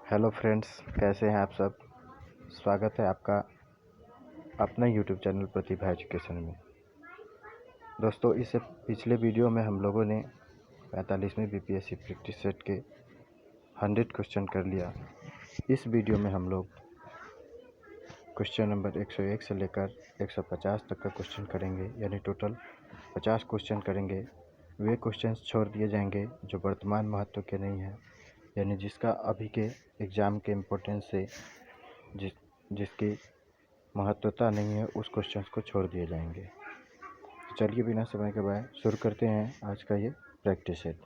Hello friends, कैसे हैं आप सब। स्वागत है आपका अपना यूट्यूब चैनल प्रतिभा एजुकेशन में। दोस्तों, इससे पिछले वीडियो में हम लोगों ने 45वीं बीपीएससी प्रैक्टिस सेट के 100 क्वेश्चन कर लिया। इस वीडियो में हम लोग क्वेश्चन नंबर 101 से लेकर 150 तक का क्वेश्चन करेंगे, यानी टोटल 50 क्वेश्चन करेंगे। वे क्वेश्चंस छोड़ दिए जाएंगे जो वर्तमान महत्व के नहीं हैं, यानी जिसका अभी के एग्ज़ाम के इम्पोर्टेंस से जिसकी महत्वता नहीं है, उस क्वेश्चंस को छोड़ दिए जाएंगे। तो चलिए बिना समय के बाद शुरू करते हैं आज का ये प्रैक्टिस सेट।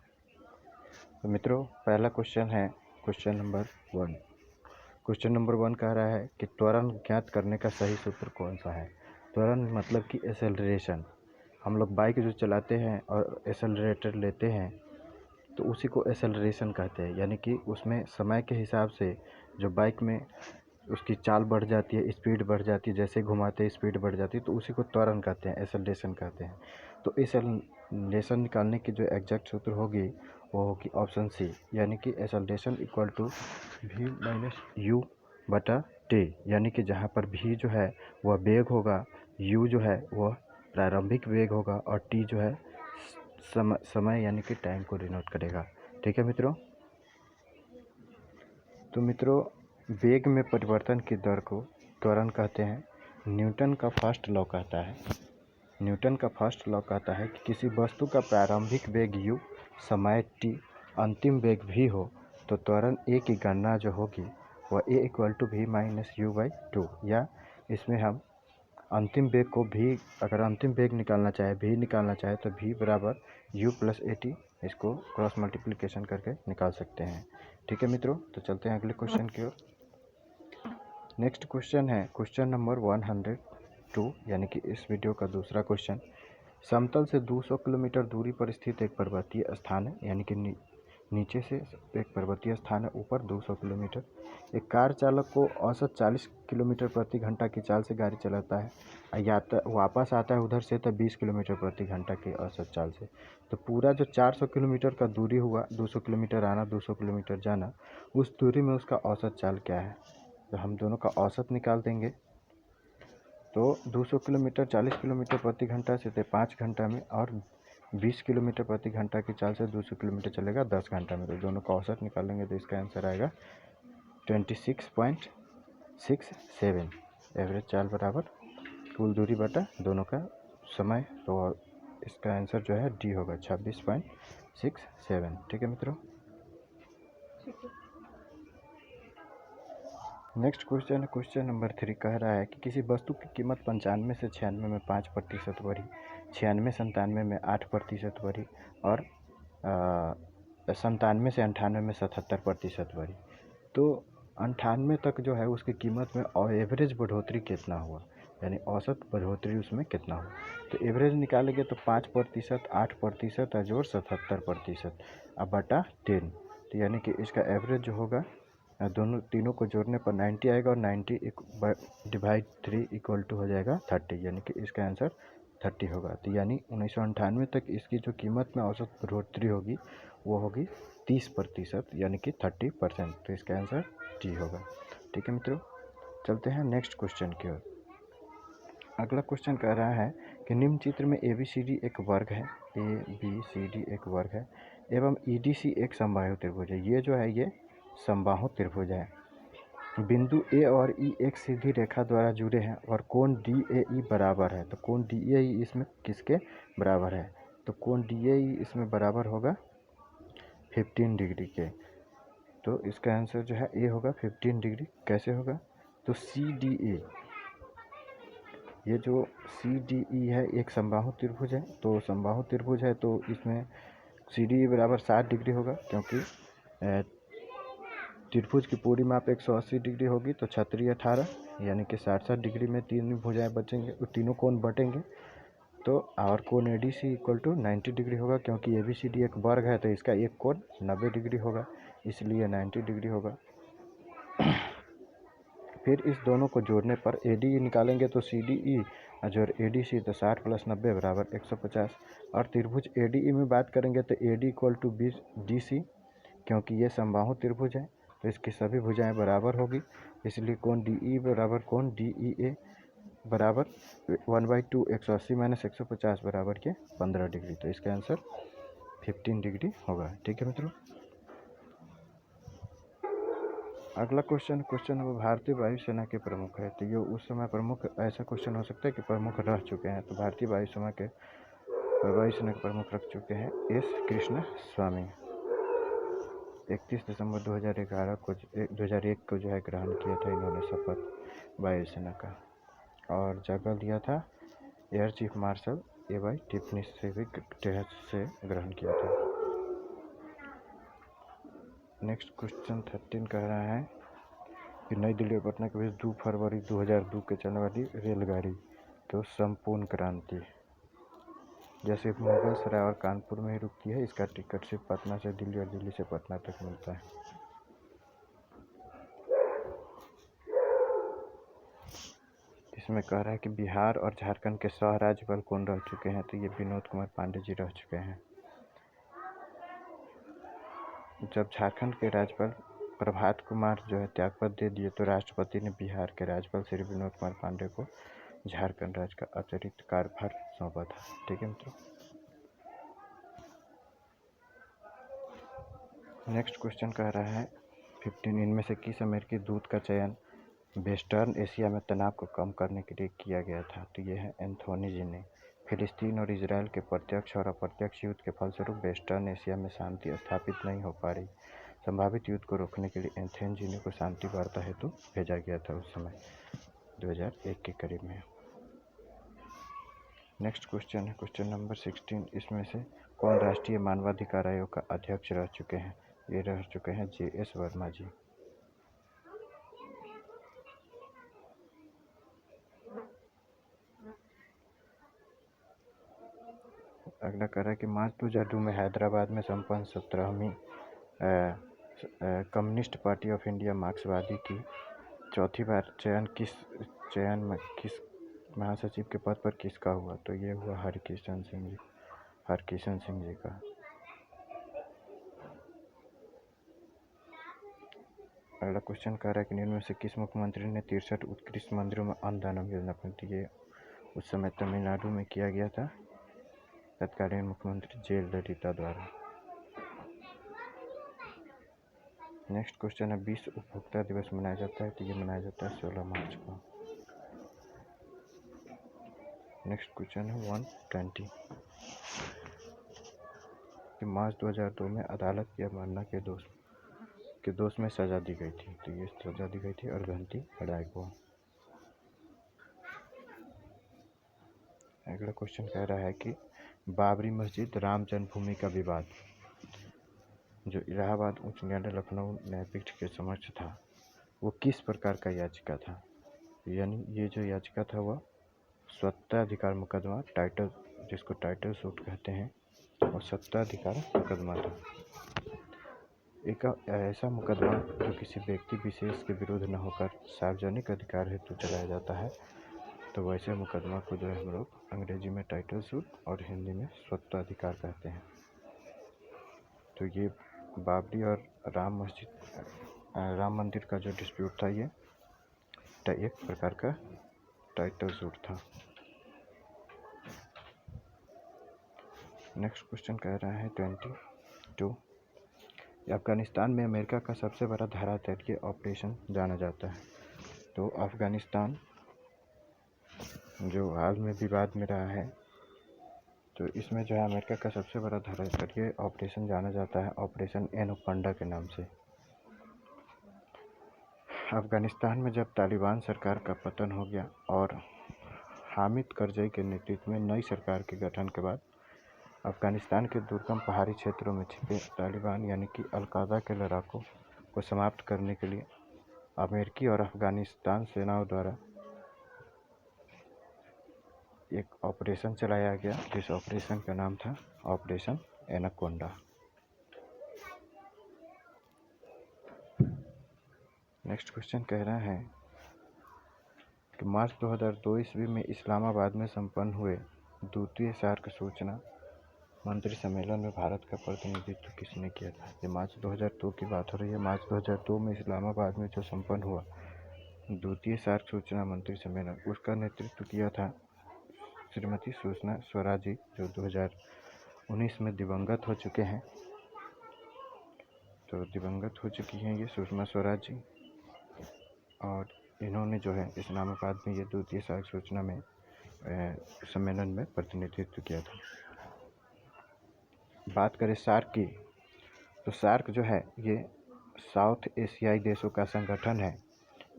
तो मित्रों, पहला क्वेश्चन है क्वेश्चन नंबर 1। क्वेश्चन नंबर 1 कह रहा है कि त्वरण ज्ञात करने का सही सूत्र कौन सा है। त्वरण मतलब कि एक्सेलरेशन। हम लोग बाइक जो चलाते हैं और एक्सेलरेटर लेते हैं तो उसी को एक्सेलरेशन कहते हैं, यानी कि उसमें समय के हिसाब से जो बाइक में उसकी चाल बढ़ जाती है, स्पीड बढ़ जाती है, जैसे घुमाते स्पीड बढ़ जाती है, तो उसी को त्वरण कहते हैं, एक्सेलरेशन कहते हैं। तो एक्सेलरेशन निकालने की जो एग्जैक्ट सूत्र होगी वो होगी ऑप्शन सी, यानी कि acceleration equal to v minus u बटा टी, यानी कि जहाँ पर v जो है वह वेग होगा, u जो है वह प्रारंभिक वेग होगा और t जो है समय यानी कि टाइम को डिनोट करेगा। ठीक है मित्रों। तो मित्रों, वेग में परिवर्तन की दर को त्वरण कहते हैं। न्यूटन का फर्स्ट लॉ कहता है कि किसी वस्तु का प्रारंभिक वेग u, समय t, अंतिम वेग v हो तो त्वरण a की गणना जो होगी वह a equal to v minus u by 2, या इसमें हम अंतिम वेग को v, अगर अंतिम वेग निकालना चाहे, v निकालना चाहे तो v बराबर u प्लस ए टी, इसको क्रॉस मल्टीप्लिकेशन करके निकाल सकते हैं। ठीक है मित्रों, तो चलते हैं अगले क्वेश्चन की ओर। नेक्स्ट क्वेश्चन है क्वेश्चन नंबर 102, यानी कि इस वीडियो का दूसरा क्वेश्चन। समतल से 200 किलोमीटर दूरी पर स्थित एक पर्वतीय स्थान है, यानी कि नीचे से एक पर्वतीय स्थान है, ऊपर 200 किलोमीटर। एक कार चालक को औसत 40 किलोमीटर प्रति घंटा की चाल से गाड़ी चलाता है, वापस आता है उधर से तो 20 किलोमीटर प्रति घंटा की औसत चाल से। तो पूरा जो 400 किलोमीटर का दूरी हुआ, 200 किलोमीटर आना 200 किलोमीटर जाना, उस दूरी में उसका औसत चाल क्या है। तो हम दोनों का औसत निकाल देंगे। तो 200 किलोमीटर 40 किलोमीटर प्रति घंटा से 5 घंटा में, और 20 किलोमीटर प्रति घंटा की चाल से 200 किलोमीटर चलेगा 10 घंटा में। तो दोनों का औसत निकालेंगे तो इसका आंसर आएगा 26.67। एवरेज चाल बराबर कुल दूरी बटा दोनों का समय, तो इसका आंसर जो है डी होगा 26.67। ठीक है मित्रों। नेक्स्ट क्वेश्चन है क्वेश्चन नंबर 3, कह रहा है कि किसी वस्तु की कीमत 95 से 96 में 5% बढ़ी, 96 97 में 8% बढ़ी, और 97 से 98 में 77% बढ़ी। तो 98 तक जो है उसकी कीमत में और एवरेज बढ़ोतरी कितना हुआ, यानी औसत बढ़ोतरी उसमें कितना हुआ। तो एवरेज निकालेंगे तो 5%, 8% और जोड़ 77%, अब बटा 10। तो यानी कि इसका एवरेज जो होगा तीनों को जोड़ने पर 90 आएगा, और 90 डिवाइड 3 इक्वल टू हो जाएगा 30, यानी कि इसका आंसर 30 होगा। तो यानी 1998 तक इसकी जो कीमत में औसत बढ़ोतरी होगी वो होगी 30%, यानी कि 30%। तो इसका आंसर डी होगा। ठीक है मित्रों, चलते हैं नेक्स्ट क्वेश्चन की ओर। अगला क्वेश्चन कह रहा है कि निम्न चित्र में ABCD एक वर्ग है, ABCD एक वर्ग है एवं EDC एक समबाहु त्रिभुज है। ये जो है ये समबाहु त्रिभुज है। बिंदु A और E एक सीधी रेखा द्वारा जुड़े हैं और कोण DAE बराबर है। तो कोण DAE इसमें किसके बराबर है। तो कोण DAE इसमें बराबर होगा 15 डिग्री के। तो इसका आंसर जो है ए होगा 15 डिग्री। कैसे होगा, तो CDE, ये जो CDE है एक समबाहु त्रिभुज है। तो समबाहु त्रिभुज है तो इसमें CDE बराबर 60 डिग्री होगा, क्योंकि त्रिभुज की पूरी माप 180 डिग्री होगी। तो 36 18, यानी कि 60 डिग्री में तीन भुजाएं बचेंगे, तीनों कोण बटेंगे। तो और कोण ADC इक्वल टू 90 डिग्री होगा, क्योंकि ABCD एक वर्ग है तो इसका एक कोण 90 डिग्री होगा, इसलिए 90 डिग्री होगा। फिर इस दोनों को जोड़ने पर ADE निकालेंगे तो CDE जो ADC, तो 60 + 90 बराबर 150। और त्रिभुज ADE में बात करेंगे तो AD इक्वल टू DC, क्योंकि ये समबाहु त्रिभुज है। तो इसकी सभी भुजाएं बराबर होगी, इसलिए कोण डी ई बराबर कोण डी ई ए बराबर 1/2 180 माइनस 150 बराबर के 15 डिग्री। तो इसका आंसर 15 डिग्री होगा। ठीक है मित्रों। अगला क्वेश्चन नंबर भारतीय वायुसेना के प्रमुख है। तो ये उस समय प्रमुख, ऐसा क्वेश्चन हो सकता है कि प्रमुख रह चुके हैं। तो भारतीय वायुसेना के प्रमुख रख चुके हैं एस कृष्ण स्वामी। 31 दिसंबर 2001 को जो है ग्रहण किया था इन्होंने शपथ वायुसेना का, और जगह लिया था एयर चीफ मार्शल A.Y. टिप्पणी से भी ग्रहण किया था। नेक्स्ट क्वेश्चन 13 कह रहा है कि नई दिल्ली और पटना के बीच 2 फरवरी 2002 के चलने वाली रेलगाड़ी तो संपूर्ण क्रांति, जैसे मुगल सराय और कानपुर में ही रुकती है, इसका टिकट सिर्फ पटना से दिल्ली और दिल्ली से पटना तक मिलता है। इसमें कह रहा है कि बिहार और झारखंड के सह राज्यपाल कौन रह चुके हैं। तो ये विनोद कुमार पांडे जी रह चुके हैं। जब झारखंड के राज्यपाल प्रभात कुमार जो है त्यागपत्र दे दिए, तो राष्ट्रपति ने बिहार के राज्यपाल श्री विनोद कुमार पांडे को झारखंड राज्य का अतिरिक्त कार्यभार सौंपा था। ठीक है मित्रों। नेक्स्ट क्वेश्चन कह रहा है 15, इनमें से किस अमेरिकी दूत का चयन वेस्टर्न एशिया में तनाव को कम करने के लिए किया गया था। तो ये है एंथोनी जी ने। फिलिस्तीन और इजराइल के प्रत्यक्ष और अप्रत्यक्ष युद्ध के फलस्वरूप वेस्टर्न एशिया में शांति स्थापित नहीं हो पा रही। संभावित युद्ध को रोकने के लिए एंथोनी जी को शांति वार्ता हेतु भेजा गया था उस समय 2001 के करीब में। नेक्स्ट क्वेश्चन है क्वेश्चन नंबर 16, इसमें से कौन राष्ट्रीय मानवाधिकार आयोग का अध्यक्ष रह चुके हैं। ये रह चुके हैं JS वर्मा जी। अगला कह रहा है कि मार्च 2002 में हैदराबाद में संपन्न 17वीं कम्युनिस्ट पार्टी ऑफ इंडिया मार्क्सवादी की चौथी बार चयन किस महासचिव के पद पर किसका हुआ। तो ये हुआ हरकिशन सिंह जी का। अगला क्वेश्चन कह रहा है कि निम्न में से किस मुख्यमंत्री ने 63 उत्कृष्ट मंदिरों में अन्नदानम योजना अपनी। ये उस समय तमिलनाडु में किया गया था तत्कालीन मुख्यमंत्री जयललिता द्वारा। नेक्स्ट क्वेश्चन है विश्व उपभोक्ता दिवस मनाया जाता है। तो ये मनाया जाता है 16 मार्च को। नेक्स्ट क्वेश्चन है 120 कि मार्च 2002 में अदालत की अवमानना के दोष में सजा दी गई थी। तो ये सजा दी गई थी अरघंटी राय को। अगला क्वेश्चन कह रहा है कि बाबरी मस्जिद राम जन्मभूमि का विवाद जो इलाहाबाद उच्च न्यायालय लखनऊ न्यायपीठ के समक्ष था, वो किस प्रकार का याचिका था। यानी ये जो याचिका था वह स्वत्वाधिकार मुकदमा, जिसको टाइटल सूट कहते हैं, और स्वत्वाधिकार मुकदमा था। एक ऐसा मुकदमा जो किसी व्यक्ति विशेष के विरुद्ध न होकर सार्वजनिक अधिकार हेतु चलाया जाता है, तो वैसे मुकदमा को जो है हम लोग अंग्रेजी में टाइटल सूट और हिंदी में स्वत्वाधिकार कहते हैं। तो ये बाबरी और राम मंदिर का जो डिस्प्यूट था, ये एक प्रकार का टाइटल सूट था। नेक्स्ट क्वेश्चन कह रहा है 22, अफगानिस्तान में अमेरिका का सबसे बड़ा धारातैलीय ऑपरेशन जाना जाता है। तो अफगानिस्तान जो हाल में विवाद में रहा है, तो इसमें जो है अमेरिका का सबसे बड़ा धारातैलीय ऑपरेशन जाना जाता है ऑपरेशन एनाकोंडा के नाम से। अफगानिस्तान में जब तालिबान सरकार का पतन हो गया और हामिद करजई के नेतृत्व में नई सरकार के गठन के बाद अफगानिस्तान के दुर्गम पहाड़ी क्षेत्रों में छिपे तालिबान यानी कि अल-कायदा के लड़ाकों को समाप्त करने के लिए अमेरिकी और अफगानिस्तान सेनाओं द्वारा एक ऑपरेशन चलाया गया, जिस ऑपरेशन का नाम था ऑपरेशन एनाकोंडा। नेक्स्ट क्वेश्चन कह रहा है कि मार्च 2002 ईस्वी में इस्लामाबाद में संपन्न हुए द्वितीय सार्क सूचना मंत्री सम्मेलन में भारत का प्रतिनिधित्व किसने किया था? ये मार्च 2002 की बात हो रही है। मार्च 2002 में इस्लामाबाद में जो संपन्न हुआ द्वितीय सार्क सूचना मंत्री सम्मेलन, उसका नेतृत्व किया था श्रीमती सुषमा स्वराज जी, जो 2019 में दिवंगत हो चुके हैं। तो दिवंगत हो चुकी हैं ये सुषमा स्वराज जी, और इन्होंने जो है इस्लामाबाद में ये द्वितीय सार्क सूचना में सम्मेलन में प्रतिनिधित्व किया था। बात करें सार्क की, तो सार्क जो है ये साउथ एशियाई देशों का संगठन है।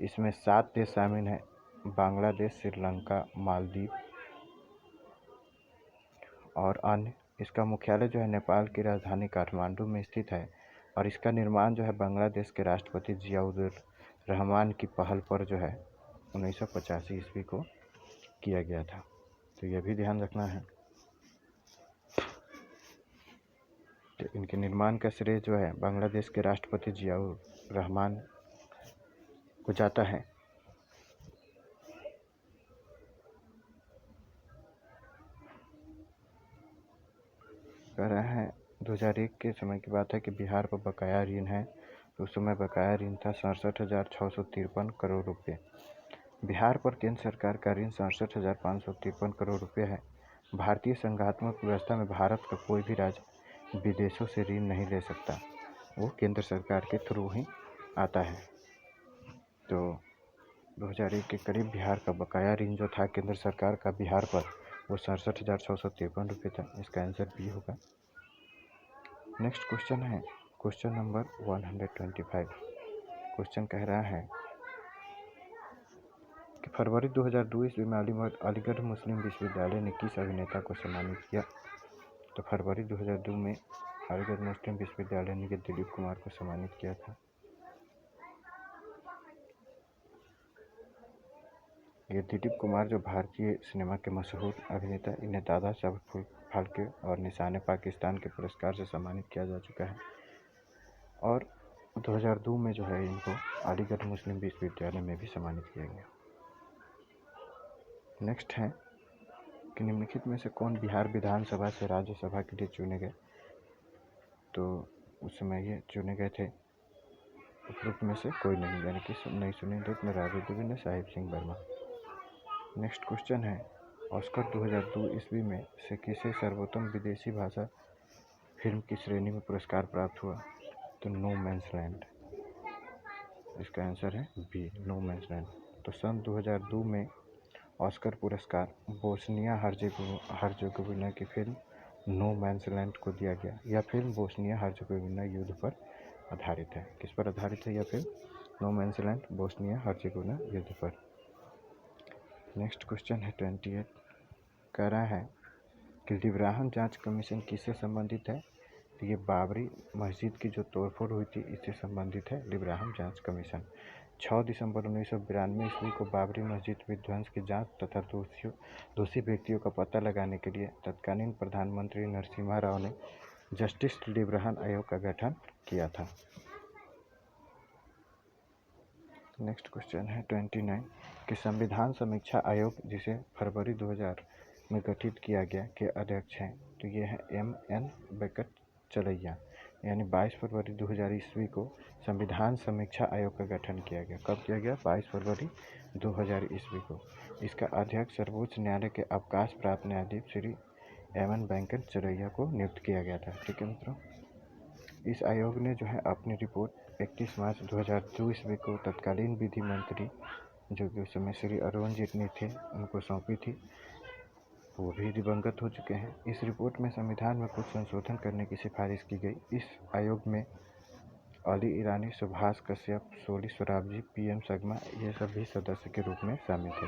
इसमें 7 देश शामिल हैं: बांग्लादेश, श्रीलंका, मालदीव और अन्य। इसका मुख्यालय जो है नेपाल की राजधानी काठमांडू में स्थित है, और इसका निर्माण जो है बांग्लादेश के राष्ट्रपति जियाउर रहमान की पहल पर जो है 1985 ईस्वी को किया गया था। तो यह भी ध्यान रखना है कि इनके निर्माण का श्रेय जो है बांग्लादेश के राष्ट्रपति जियाउर रहमान को जाता है। कह रहा है 2001 के समय की बात है कि बिहार पर बकाया ऋण है, तो उस समय बकाया ऋण था 67,653 करोड़ रुपये। बिहार पर केंद्र सरकार का ऋण 67,553 करोड़ रुपये है। भारतीय संघात्मक व्यवस्था में भारत का कोई भी राज्य विदेशों से ऋण नहीं ले सकता, वो केंद्र सरकार के थ्रू ही आता है। तो 2001 के करीब बिहार का बकाया ऋण जो था केंद्र सरकार का बिहार पर, वो 67,653 रुपये था। इसका आंसर बी होगा। नेक्स्ट क्वेश्चन है क्वेश्चन नंबर 125। क्वेश्चन कह रहा है कि फरवरी 2002 ईस्वी में अलीगढ़ मुस्लिम विश्वविद्यालय ने किस अभिनेता को सम्मानित किया? तो फरवरी 2002 में अलीगढ़ मुस्लिम विश्वविद्यालय ने दिलीप कुमार को सम्मानित किया था। ये दिलीप कुमार जो भारतीय सिनेमा के मशहूर अभिनेता, इन्हें दादा साहब फाल्के और निशान पाकिस्तान के पुरस्कार से सम्मानित किया जा चुका है, और 2002 में जो है इनको अलीगढ़ मुस्लिम विश्वविद्यालय में भी सम्मानित किया गया। नेक्स्ट है कि निम्नलिखित में से कौन बिहार विधानसभा से राज्यसभा के लिए चुने गए? तो उस समय ये चुने गए थे उपरोक्त में से कोई नहीं, यानी कि नहीं सुनेंद्र नारायण देवी ने साहिब सिंह वर्मा। नेक्स्ट क्वेश्चन है ऑस्कर 2002 ईस्वी में से किसे सर्वोत्तम विदेशी भाषा फिल्म की श्रेणी में पुरस्कार प्राप्त हुआ? तो नो मैंस लैंड। इसका आंसर है बी, नो मैंस लैंड। तो सन 2002 में ऑस्कर पुरस्कार बोस्निया हर्जेगोविना की फिल्म नो मैंस लैंड को दिया गया। यह फिल्म बोस्निया हर्जेगोविना युद्ध पर आधारित है। किस पर आधारित है यह फिल्म? No man's land, Bosnia Herzegovina युद्ध पर। नेक्स्ट क्वेश्चन है 28। कह रहा है कि लिब्राहम जांच कमीशन किससे संबंधित है? तो ये बाबरी मस्जिद की जो तोड़फोड़ हुई थी इससे संबंधित है लिब्राहम जांच कमीशन। 6 दिसंबर 1992 ईस्वी को बाबरी मस्जिद विध्वंस की जांच तथा दोषी व्यक्तियों का पता लगाने के लिए तत्कालीन प्रधानमंत्री नरसिम्हा राव ने जस्टिस लिब्राहम आयोग का गठन किया था। नेक्स्ट क्वेश्चन है 29 कि संविधान समीक्षा आयोग जिसे फरवरी 2000 में गठित किया गया के अध्यक्ष हैं? तो ये है M.N. बेकट चलैया। यानी 22 फरवरी 2000 ईस्वी को संविधान समीक्षा आयोग का गठन किया गया। कब किया गया? 22 फरवरी 2000 ईस्वी को। इसका अध्यक्ष सर्वोच्च न्यायालय के अवकाश प्राप्त न्यायाधीश श्री M.N. बेकट चलैया को नियुक्त किया गया था। ठीक है मित्रों, इस आयोग ने जो है अपनी रिपोर्ट 31 मार्च 2002 ईस्वी को तत्कालीन विधि मंत्री जो कि उस समय श्री अरुण जेटली थे उनको सौंपी थी। वो भी दिवंगत हो चुके हैं। इस रिपोर्ट में संविधान में कुछ संशोधन करने की सिफारिश की गई। इस आयोग में अली ईरानी, सुभाष कश्यप, सोली सोराबजी, PM शर्मा ये सब भी सदस्य के रूप में शामिल थे।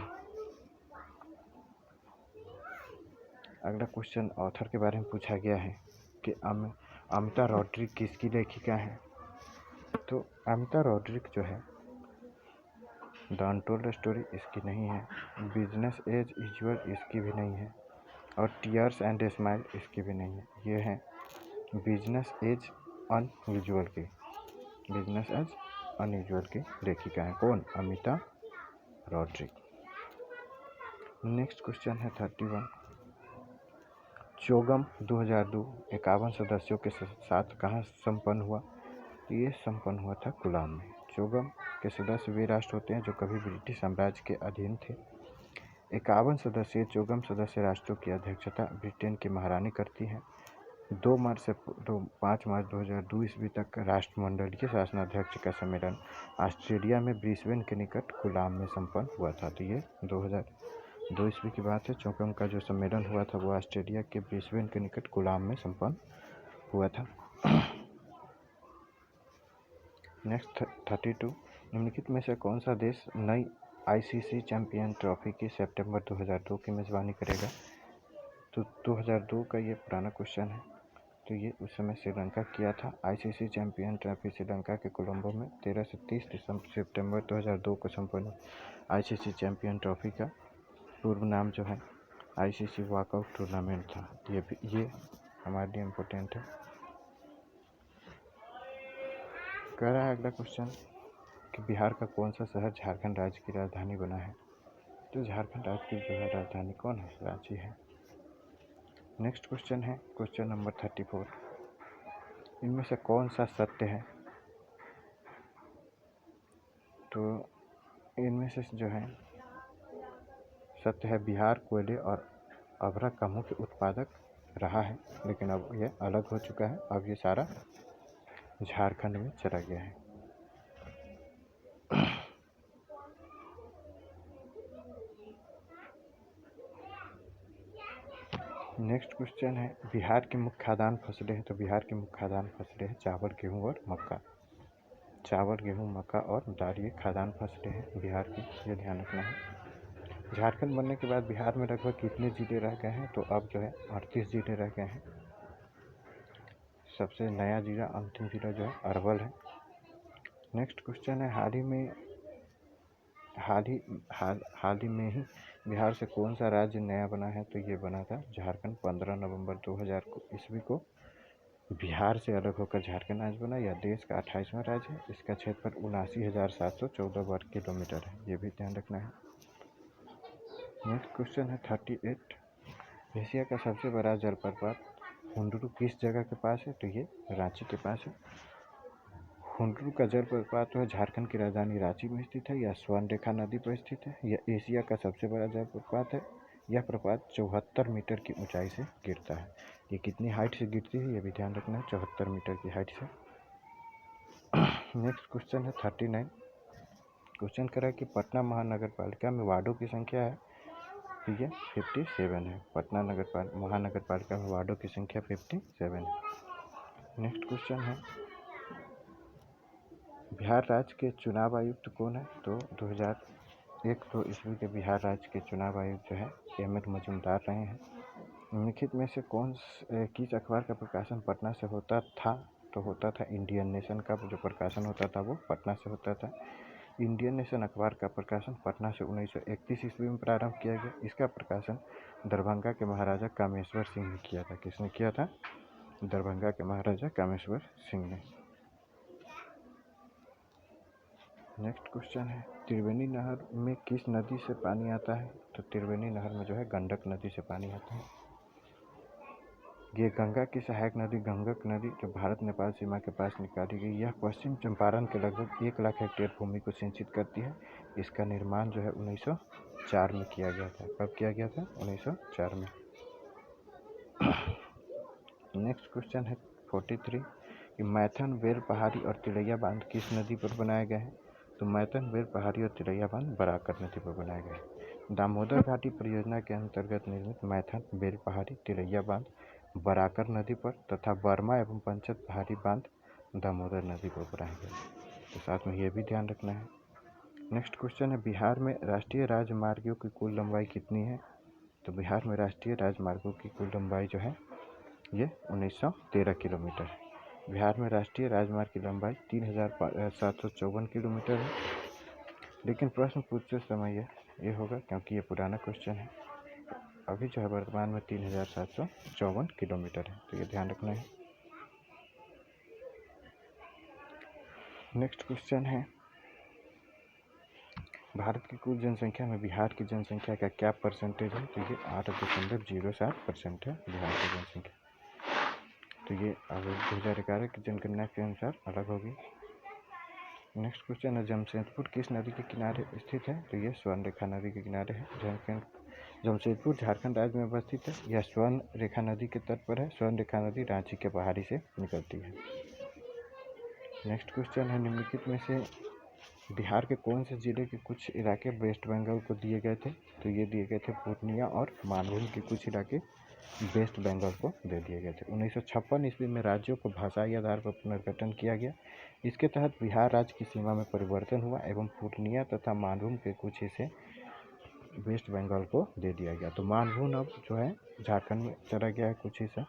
अगला क्वेश्चन ऑथर के बारे में पूछा गया है कि अमिता रॉड्रिक किसकी लेखिका है? तो अमिता रॉड्रिक जो है द अनटोल्ड स्टोरी इसकी नहीं है, बिजनेस एज यूजुअल इसकी भी नहीं है, और टीयर्स एंड स्माइल इसकी भी नहीं है। ये है बिजनेस एज अनयूजुअल की, बिजनेस एज अनयूजुअल की लेखिका है। कौन? अमिता रॉड्रिक। नेक्स्ट क्वेश्चन है 31। चोगम 2002 51 सदस्यों के साथ कहाँ संपन्न हुआ? ये संपन्न हुआ था कोलाम में। चोगम के सदस्य वे राष्ट्र होते हैं जो कभी ब्रिटिश साम्राज्य के अधीन थे। 51 सदस्यीय चोगम सदस्य राष्ट्रों की अध्यक्षता ब्रिटेन की महारानी करती हैं। 5 मार्च 2002 ईस्वी तक राष्ट्रमंडलीय शासनाध्यक्ष का सम्मेलन ऑस्ट्रेलिया में ब्रिस्बेन के निकट कोलाम में संपन्न हुआ था। तो ये 2002 ईस्वी की बात है। चोगम का जो सम्मेलन हुआ था वो ऑस्ट्रेलिया के ब्रिस्बेन के निकट कोलाम में संपन्न हुआ था। नेक्स्ट 32, निम्नलिखित में से कौन सा देश नई आईसीसी चैंपियन ट्रॉफी की सितंबर 2002 की मेज़बानी करेगा? तो 2002 का ये पुराना क्वेश्चन है। तो ये उस समय श्रीलंका किया था। आईसीसी चैंपियन ट्रॉफी श्रीलंका के कोलंबो में 13 से 30 सितंबर 2002 को संपन्न आईसीसी चैंपियन ट्रॉफी का पूर्व नाम जो है आईसीसी वॉकआउट टूर्नामेंट था। ये हमारे लिए इम्पोर्टेंट है। कह रहा है अगला क्वेश्चन कि बिहार का कौन सा शहर झारखंड राज्य की राजधानी बना है? तो झारखंड राज्य की जो है राजधानी कौन है? रांची है। नेक्स्ट क्वेश्चन है क्वेश्चन नंबर 34, इनमें से कौन सा सत्य है? तो इनमें से जो है सत्य है बिहार कोयले और अभ्रक का मुख्य उत्पादक रहा है, लेकिन अब यह अलग हो चुका है। अब ये सारा झारखंड में चला गया है। नेक्स्ट क्वेश्चन है बिहार की मुख्य खाद्यान्न फसलें हैं। तो बिहार की मुख्य खाद्यान्न फसलें हैं चावल, गेहूँ और मक्का। चावल, गेहूँ, मक्का और दाल ये खाद्यान्न फसलें हैं बिहार की, ये ध्यान रखना है। झारखंड बनने के बाद बिहार में लगभग कितने ज़िले रह गए हैं? तो अब जो है 38 ज़िले रह गए हैं। सबसे नया ज़िला, अंतिम ज़िला जो है अरवल है। नेक्स्ट क्वेश्चन है हाल ही में ही बिहार से कौन सा राज्य नया बना है? तो ये बना था झारखंड। 15 नवंबर 2000 ईस्वी को बिहार से अलग होकर झारखंड राज्य बना। यह देश का 28वां राज्य है। इसका क्षेत्रफल 79,714 वर्ग किलोमीटर है, ये भी ध्यान रखना है। नेक्स्ट क्वेश्चन है 38, एशिया का सबसे बड़ा जलप्रपात हुंडरू किस जगह के पास है? तो ये रांची के पास है। हुंडरू का जलप्रपात जो है झारखंड की राजधानी रांची में स्थित है। यह स्वर्ण रेखा नदी पर स्थित है। यह एशिया का सबसे बड़ा जलप्रपात है। यह प्रपात 74 मीटर की ऊंचाई से गिरता है। ये कितनी हाइट से गिरती है ये भी ध्यान रखना है, 74 मीटर की हाइट से। नेक्स्ट क्वेश्चन है 39, क्वेश्चन करा कि पटना महानगर पालिका में वार्डों की संख्या है? तो ये 57 है। पटना महानगर पालिका में वार्डों की संख्या 57 है। नेक्स्ट क्वेश्चन है बिहार राज्य के चुनाव आयुक्त कौन है? तो 2001-2 ईस्वी के बिहार राज्य के चुनाव आयुक्त जो है एम.एल. मजूमदार रहे हैं। निम्नलिखित में से किस अखबार का प्रकाशन पटना से होता था? तो होता था इंडियन नेशन का जो प्रकाशन होता था वो पटना से होता था। इंडियन नेशन अखबार का प्रकाशन पटना से 1931 ईस्वी में प्रारंभ किया गया। इसका प्रकाशन दरभंगा के महाराजा कामेश्वर सिंह ने किया था। किसने किया था? दरभंगा के महाराजा कामेश्वर सिंह ने। नेक्स्ट क्वेश्चन है त्रिवेणी नहर में किस नदी से पानी आता है? तो त्रिवेणी नहर में जो है गंडक नदी से पानी आता है। ये गंगा की सहायक नदी गंगक नदी जो भारत नेपाल सीमा के पास निकाली गई, यह पश्चिम चंपारण के लगभग 1 लाख हेक्टेयर भूमि को सिंचित करती है। इसका निर्माण जो है 1904 में किया गया था। कब किया गया था? 1904 में। नेक्स्ट क्वेश्चन है 43 कि मैथन, बेल पहाड़ी और तिलैया बांध किस नदी पर बनाए गए हैं? तो मैथन, बेल पहाड़ी और तिलैया बांध बराकर नदी पर बनाए गए। दामोदर घाटी परियोजना के अंतर्गत निर्मित मैथन, बेल पहाड़ी, तिलैया बांध बराकर नदी पर तथा बर्मा एवं पंचत पहाड़ी बांध दामोदर नदी पर बनाए गए। तो साथ में ये भी ध्यान रखना है। नेक्स्ट क्वेश्चन है बिहार में राष्ट्रीय राजमार्गों की कुल लंबाई कितनी है? तो बिहार में राष्ट्रीय राजमार्गों की कुल लंबाई जो है ये 1913 किलोमीटर है। बिहार में राष्ट्रीय राजमार्ग की लंबाई 3754 किलोमीटर है। लेकिन प्रश्न पूछते समय ये होगा क्योंकि ये पुराना क्वेश्चन है। अभी जो है वर्तमान में 3754 किलोमीटर है, तो ये ध्यान रखना है। नेक्स्ट क्वेश्चन है भारत की कुल जनसंख्या में बिहार की जनसंख्या का क्या परसेंटेज है? तो ये 8.07% है बिहार की जनसंख्या। तो ये अब 2011 की जनगणना के अनुसार अलग होगी। नेक्स्ट क्वेश्चन है, जमशेदपुर किस नदी के किनारे स्थित है? तो ये स्वर्ण रेखा नदी के किनारे है। जमशेदपुर झारखंड राज्य में अवस्थित है। यह स्वर्ण रेखा नदी के तट पर है। स्वर्ण रेखा नदी रांची के पहाड़ी से निकलती है। नेक्स्ट क्वेश्चन है, निम्नलिखित में से बिहार के कौन से जिले के कुछ इलाके वेस्ट बंगाल को दिए गए थे? तो ये दिए गए थे पूर्णिया और मानभूम के कुछ इलाके वेस्ट बंगाल को दे दिए गए थे। 1956 ईस्वी में राज्यों को भाषाई आधार पर पुनर्गठन किया गया। इसके तहत बिहार राज्य की सीमा में परिवर्तन हुआ एवं पूर्णिया तथा मानभूम के कुछ हिस्से वेस्ट बंगाल को दे दिया गया। तो मानभूम अब जो है झारखंड में चला गया है कुछ हिस्सा।